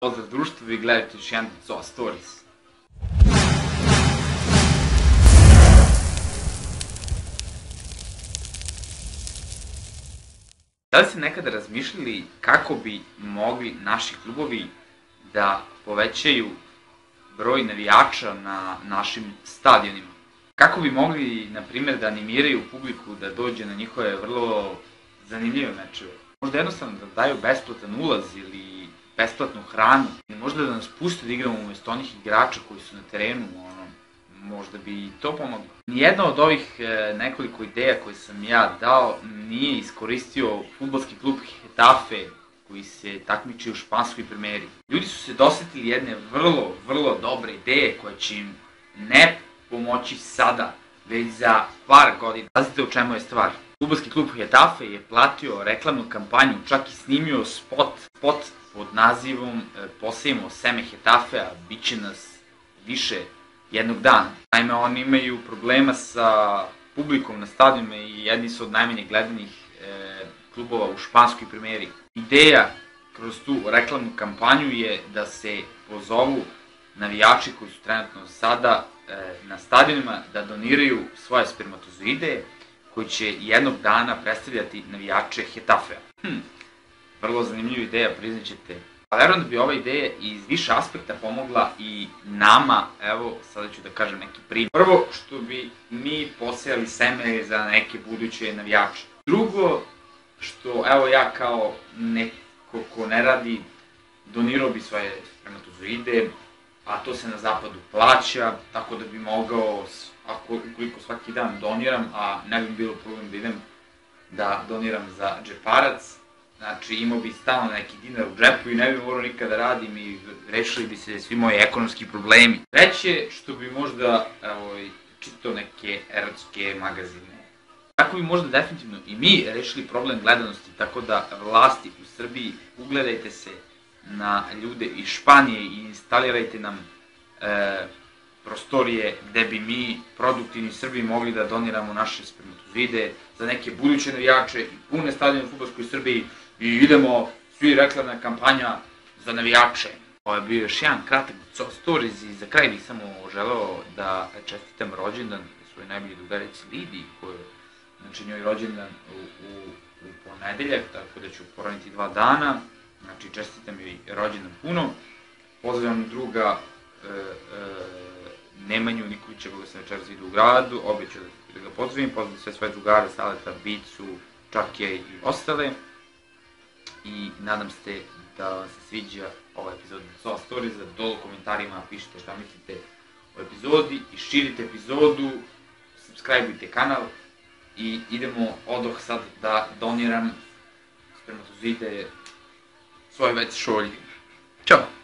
Pozdrav društvo, vi gledate još jedan Zoa Stories. Da li ste nekada razmišljali kako bi mogli naši klubovi da povećaju broj navijača na našim stadionima? Kako bi mogli, na primjer, da animiraju publiku da dođe na njihove vrlo zanimljive mečeve? Možda jednostavno da daju besplatan ulaz ili besplatnu hranu, ili možda da nas puste da igramo umjesto onih igrača koji su na terenu, možda bi i to pomoglo. Nijedna od ovih nekoliko ideja koje sam ja dao nije iskoristio fudbalski klub Hetafe koji se takmiči u španskoj primjeri. Ljudi su se dosetili jedne vrlo dobre ideje koja će im ne pomoći sada, već za par godina. Pazite u čemu je stvar. Fudbalski klub Hetafe je platio reklamnu kampanju, čak i snimio spot pod nazivom Posejemo seme Hetafe, a bit će nas više jednog dana. Naime, oni imaju problema sa publikom na stadionima i jedni su od najmanje gledanih klubova u španskoj primjeri. Ideja kroz tu reklamnu kampanju je da se pozovu navijači koji su trenutno sada na stadionima da doniraju svoje spermatozoide koji će jednog dana predstavljati navijače Hetafea. Vrlo zanimljiva ideja, priznaćete. A verujem da bi ova ideja iz više aspekta pomogla i nama, evo, sada ću da kažem neki primjer. Prvo, što bi mi posejali seme za neke buduće navijače. Drugo, što, evo, ja kao neko ko ne radi, donirao bi svoje spermatozoide, a to se na zapadu plaća, tako da bi mogao, ukoliko svaki dan doniram, a ne bi bilo problem da idem da doniram za džeparac, znači imao bi stalno neki dinar u džepu i ne bi morao nikada da radim i rešili bi se svi moji ekonomski problemi. Treće, što bi možda čitao neke erotske magazine. Tako bi možda definitivno i mi rešili problem gledanosti, tako da vlasti u Srbiji ugledajte se na ljude iz Španije i instalirajte nam prostorije gde bi mi, produktivni Srbiji, mogli da doniramo naše spermatozoide za neke buduće navijače i pune stadione u fudbalskoj Srbiji i idemo, svi reklamna kampanja za navijače. Ovo je bio još jedan kratak Zoa Stories i za kraj bih samo želeo da čestitam rođendan svojoj najbolji drugarici Lidiji, koja je njoj rođendan u ponedeljak, tako da ću poroniti 2 dana. Znači, čestitam joj rođendan puno. Pozdravljam druga Nemanju Nikolića, koga sam večeras vidio u gradu, obećao da ga pozdravim, pozdravim sve svoje drugare, Saleta, Bicu, Čake i ostale. I nadam se da vam se sviđa ova epizoda Zoa Stories, da dole u komentarima pišite šta mislite o epizodi i širite epizodu, subscribeujte kanal i idemo odmah sad da doniram spermatozoide svoje već šolji. Ćao!